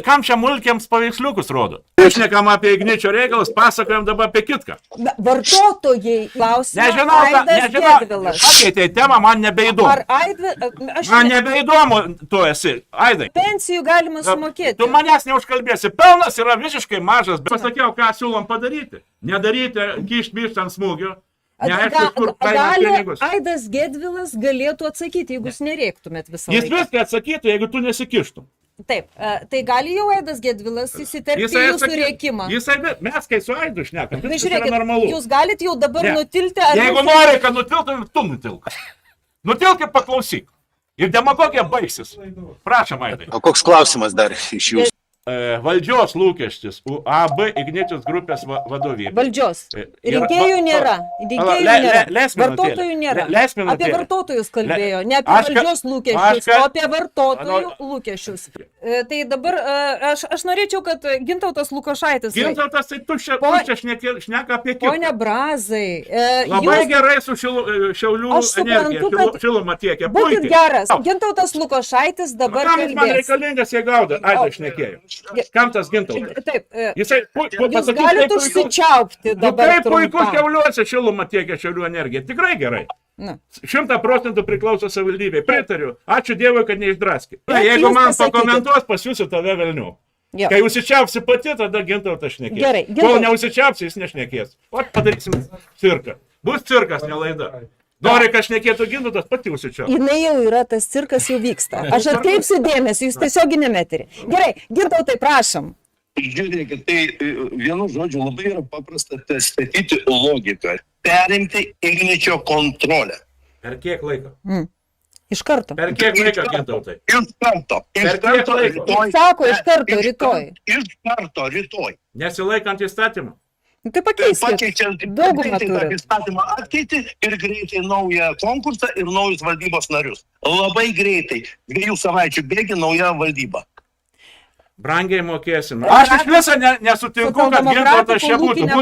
Kam čia mulkiams paveiksliukus rodo? Išnekam apie Igničio reikalus, pasakojam dabar apie kitką. Vartotojai klausimą. Nežinau, pakeitė temą, man nebeįdomu. Man nebeįdomu tu esi, Aidai. Pensijų galima sumokėti. Tu manęs neužkalbėsi. Pelnas yra visiškai mažas, bet pasakiau, ką siūlom padaryti. Nedaryti, kišt ant smūgio. Gali Aidas Gedvilas galėtų atsakyti, jeigu jūs nereiktumėt visą laiką. Jis viską atsakytų, jeigu tu nesikištum. Taip, tai gali jau Aidas Gedvilas įsiterpti jūsų rėkimą. Mes kai su Aidu šnekam, tai žiūrėkit, jūs galit jau dabar nutilti. Jeigu nori, kad nutiltum, tu nutilk. Nutilk ir paklausyk. Ir demagogija baigsis. Prašom, Aidai. O koks klausimas dar iš jūsų? Valdžios lūkestis, UAB Ignitis grupės vadovybė. Valdžios. Rinkėjų nėra. Vartotojų nėra. Apie vartotojus kalbėjo, ne apie valdžios lūkesčius, o apie vartotojų lūkesčius. Tai dabar aš norėčiau, kad Gintautas Lukošaitis. Gintautas, tai tu čia šneka apie kitą. Pone Brazai. Labai gerai su Šiaulių energija, šilumą tiekia. Būkit geras. Gintautas Lukošaitis dabar kalbės. Kam man reikalingas, jie gauda? Aida šnekėjo. Kam tas Gintautas? Taip. Jūs galite užsičiaupti dabar. Kaip puikus Šiauliuose šilumą tiekia Šiaulių energija. Tikrai gerai. 100% priklauso savivaldybei. Pritariu. Ačiū Dievui, kad neišdraskė. Jeigu man pakomentuos, pasiūsiu tave velnių. Kai užsičiaupsi pati, tada Gintautas šnekės. Gerai. Kol neužsičiaupsi, jis nešnekės. O padarysim cirką. Bus cirkas, ne laida. Nori, kad šnekėtų Gintautas, pati užsičiau. Jinai jau yra, tas cirkas jau vyksta. Aš atkreipsiu dėmesį, jūs tiesioginėme etery. Gerai, Gintautai, prašom. Žiūrėkit, tai vienu žodžiu labai yra paprasta statyti logiką. Perimti Igničio kontrolę. Per kiek laiko? Iš karto. Per kiek laiko, Gintautai? Iš karto. Per kiek laiko? Sako, iš karto, rytoj. Iš karto, rytoj. Nesilaikant įstatymą? Tai pakeiskit. Daugumą turi. Įstatymą atkeiti ir greitai naują konkursą ir naujus valdybos narius. Labai greitai. 2 savaičių bėgi nauja valdyba. Brangiai mokėsim. Aš iš viso nesutinku, kad Gintautas čia būtų.